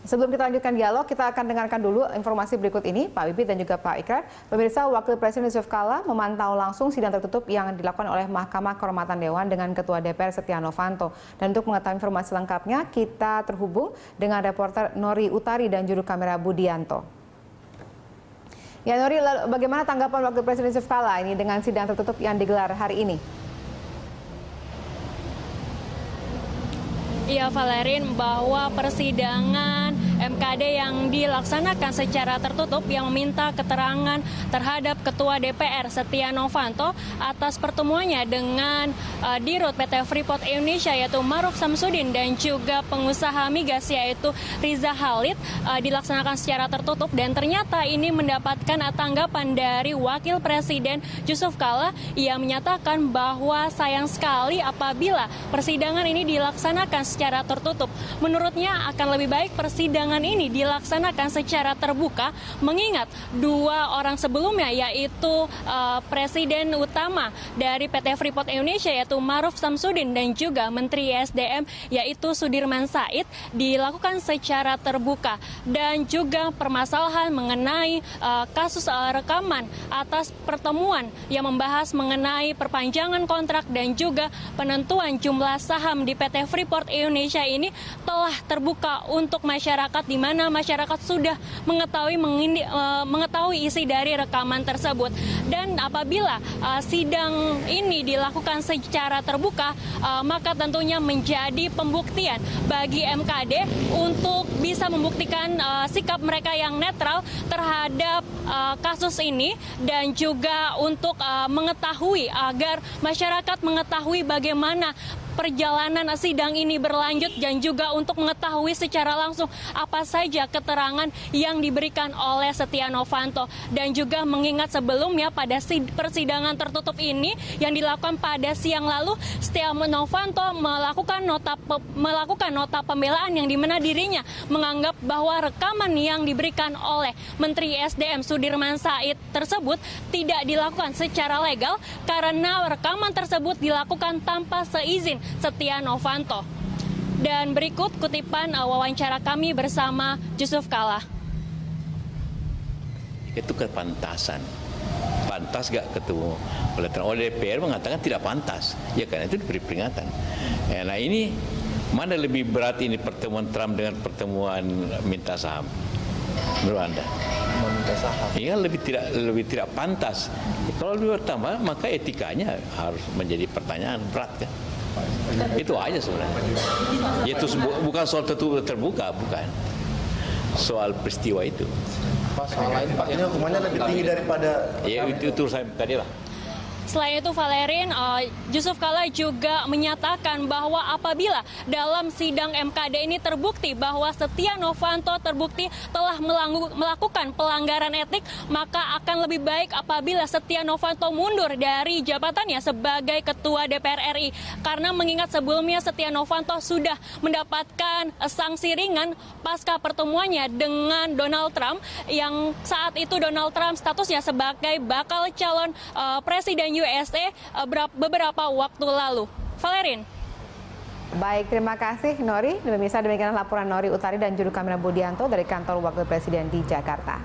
Sebelum kita lanjutkan dialog, kita akan dengarkan dulu informasi berikut ini, Pak Bibit dan juga Pak Ikrar. Pemirsa, Wakil Presiden Yusuf Kalla memantau langsung sidang tertutup yang dilakukan oleh Mahkamah Kehormatan Dewan dengan Ketua DPR Setia Novanto. Dan untuk mengetahui informasi lengkapnya, kita terhubung dengan reporter Nori Utari dan juru kamera Budianto. Ya Nori, bagaimana tanggapan Wakil Presiden Yusuf Kalla ini dengan sidang tertutup yang digelar hari ini? Iya Valerin, bahwa persidangan MKD yang dilaksanakan secara tertutup yang meminta keterangan terhadap Ketua DPR Setia Novanto atas pertemuannya dengan Dirut PT Freeport Indonesia yaitu Maruf Samsudin dan juga pengusaha migas yaitu Riza Khalid dilaksanakan secara tertutup, dan ternyata ini mendapatkan tanggapan dari Wakil Presiden Yusuf Kalla yang menyatakan bahwa sayang sekali apabila persidangan ini dilaksanakan secara tertutup. Menurutnya akan lebih baik persidangan ini dilaksanakan secara terbuka, mengingat dua orang sebelumnya yaitu Presiden utama dari PT Freeport Indonesia yaitu Maruf Samsudin dan juga Menteri SDM yaitu Sudirman Said dilakukan secara terbuka, dan juga permasalahan mengenai kasus rekaman atas pertemuan yang membahas mengenai perpanjangan kontrak dan juga penentuan jumlah saham di PT Freeport Indonesia ini telah terbuka untuk masyarakat, di mana masyarakat sudah mengetahui isi dari rekaman tersebut. Dan apabila sidang ini dilakukan secara terbuka, maka tentunya menjadi pembuktian bagi MKD untuk bisa membuktikan sikap mereka yang netral terhadap kasus ini, dan juga untuk mengetahui agar masyarakat mengetahui bagaimana perjalanan sidang ini berlanjut, dan juga untuk mengetahui secara langsung apa saja keterangan yang diberikan oleh Setia Novanto. Dan juga mengingat sebelumnya pada persidangan tertutup ini yang dilakukan pada siang lalu, Setia Novanto melakukan nota pembelaan yang dimana dirinya menganggap bahwa rekaman yang diberikan oleh Menteri SDM Sudirman Said tersebut tidak dilakukan secara legal karena rekaman tersebut dilakukan tanpa seizin Setia Novanto. Dan berikut kutipan wawancara kami bersama Yusuf Kalla. Itu kepantasan. Pantas gak ketemu oleh DPR mengatakan tidak pantas. Ya karena itu diberi peringatan. Nah ini mana lebih berat ini, pertemuan Trump dengan pertemuan minta saham? Menurut Anda? Meminta saham. Iya lebih tidak pantas. Kalau lebih bertambah maka etikanya harus menjadi pertanyaan berat kan? Itu aja sebenarnya. Itu bukan soal terbuka, bukan. Soal peristiwa itu. Pak, soal lain Pak, ini hukumannya lebih tinggi daripada... Ya itu saya tadi lah. Selain itu Valerin, Yusuf Kalla juga menyatakan bahwa apabila dalam sidang MKD ini terbukti bahwa Setia Novanto terbukti telah melakukan pelanggaran etik, maka akan lebih baik apabila Setia Novanto mundur dari jabatannya sebagai Ketua DPR RI. Karena mengingat sebelumnya Setia Novanto sudah mendapatkan sanksi ringan pasca pertemuannya dengan Donald Trump, yang saat itu Donald Trump statusnya sebagai bakal calon presiden USA beberapa waktu lalu. Valerin. Baik, terima kasih Nori. Demikian laporan Nori Utari dan juru kamera Budianto dari kantor Wakil Presiden di Jakarta.